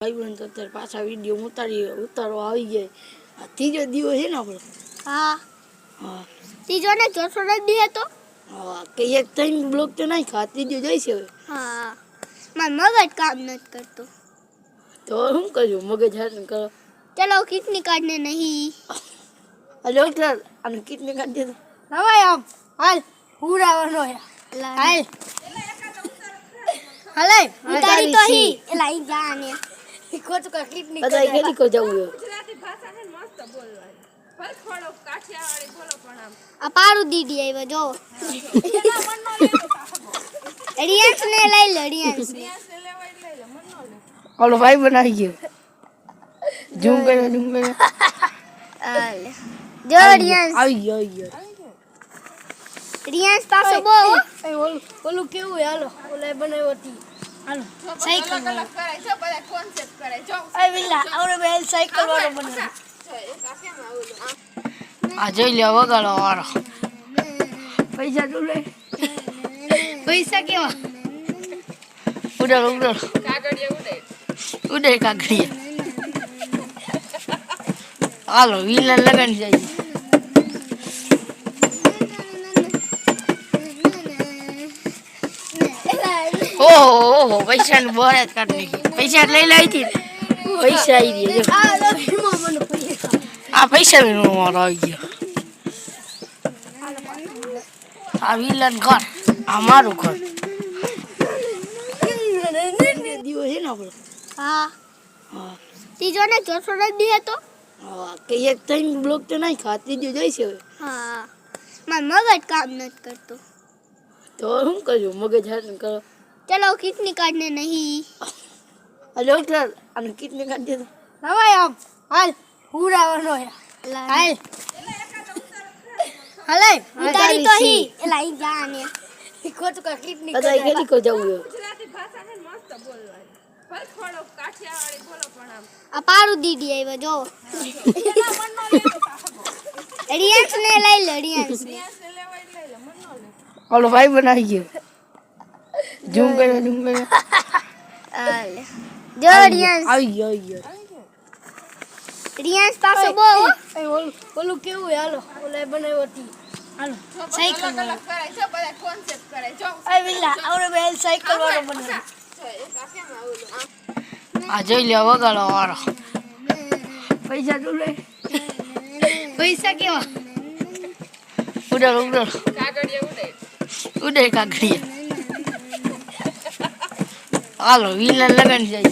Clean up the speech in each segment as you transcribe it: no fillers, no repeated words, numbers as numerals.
ભાઈ બહેન તો અત્યારે પાછા વિડીયો ઉતારો આવી જાય. આ ત્રીજો દિવસ છે ને આપણો. હા હા ત્રીજો ને ચોથો દી હતો. હા કે એક ત્રણ બ્લોક તો નહીં ખા ત્રીજો જાય છે હવે. હા મારું મગજ કામ નથી કરતું. તો શું કર્યું મગજ હાથ કરો. ચલો કિડની કાર્ડ ને નહીં. ડોક્ટર અને કિડની કાર્ડ દે. નવાય આમ હાલ પૂરાવાનો હાલ હાલે ઉતારી તો હી એલા ઈ જાને ખોટ કા કિડની બધા કેટલી કો જવું ગુજરાતી ભાષા છે મસ્ત બોલવાની ભલે થોડો કાઠિયાવાડી બોલો પણ આમ આ પારું દીદી આવ્યો જો રિયાન્સ ને લઈ લે રિયાન્સ ને લેવાય લઈ લે મન નો લે ઓલો ભાઈ બનાવી ગયો ઝૂમ કર્યો હાલ જો રિયાન્સ આવી ગયો રિયાન્સ પાસે બો ઓલું કેવું હાલો ઓલા બનાવ્યો હતી હાલો સાયકલ અલગ અલગ કરાય છે બધા કોન્સેપ્ટ કરાય જો આ વિલા આવડે બેલ સાયકલ વાળો બનાવ્યો જો એક આ કેમ આવું આ જોઈ લે વગાડો વાળો પૈસા તું પૈસા કેવા ઉડાડ કાગળિયા ઉડે કાગડિયા હાલો વિલન લગન જાય ઓહો પૈસા ને બહાર જ કાઢી નાખી પૈસા લઈ લાવી હતી પૈસા આવી ગયા આ પૈસા નો મારો આવી ગયો આ વિલન ઘર આ મારું ઘર દીવો છે ને આપણો હા હા ત્રીજો ને ચોથો દી હતો. હા કે એક ત્રણ બ્લોક તો નહીં ખા ત્રીજો જાય છે હવે હા મારું મગજ કામ નથી કરતું. તો શું કર્યું મગજ હાથ કરો. ચલો કિડની કાર્ડ ને નહીં. ડોક્ટર અને કિડની કાર્ડ દે. નવાય આમ હાલ પૂરાવાનો હાલ હાલે ઉતારી તો હી એલા ઈ જાને ખોટ કા કિડની બધા કેટલી કો જવું ગુજરાતી ભાષા છે મસ્ત બોલવાની ભલે થોડો કાઠિયાવાડી બોલો પણ આમ આ પારું દીદી આવ્યો જો રિયાન્સ ને લઈ લે રિયાન્સ ને લેવાય લઈ લે મન નો લે ઓલો ભાઈ બનાવી ગયો ઝૂમ કર્યો હાલ જો રિયાન્સ આવી ગયો રિયાન્સ પાસે બો ઓલું કેવું હાલો ઓલા બનાવ્યો હતી હાલો સાયકલ અલગ અલગ કરાય છે બધા કોન્સેપ્ટ કરાય જો આ વિલા આવડે બેલ સાયકલ વાળો બનાવ્યો જો એક આ કેમ આવું આ જોઈ લે વગાડો વાળો પૈસા તું પૈસા કેવા ઉડાડ કાગળિયા ઉડે કાગડિયા હાલો વિલન લગન જાય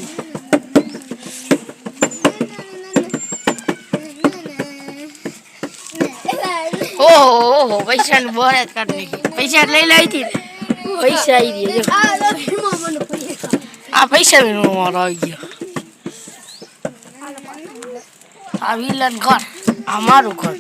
ઓહો પૈસા ને બહાર જ કાઢી નાખી પૈસા લઈ લાવી હતી પૈસા આવી ગયા આ પૈસા નો મારો આવી ગયો આ વિલન ઘર આ મારું ઘર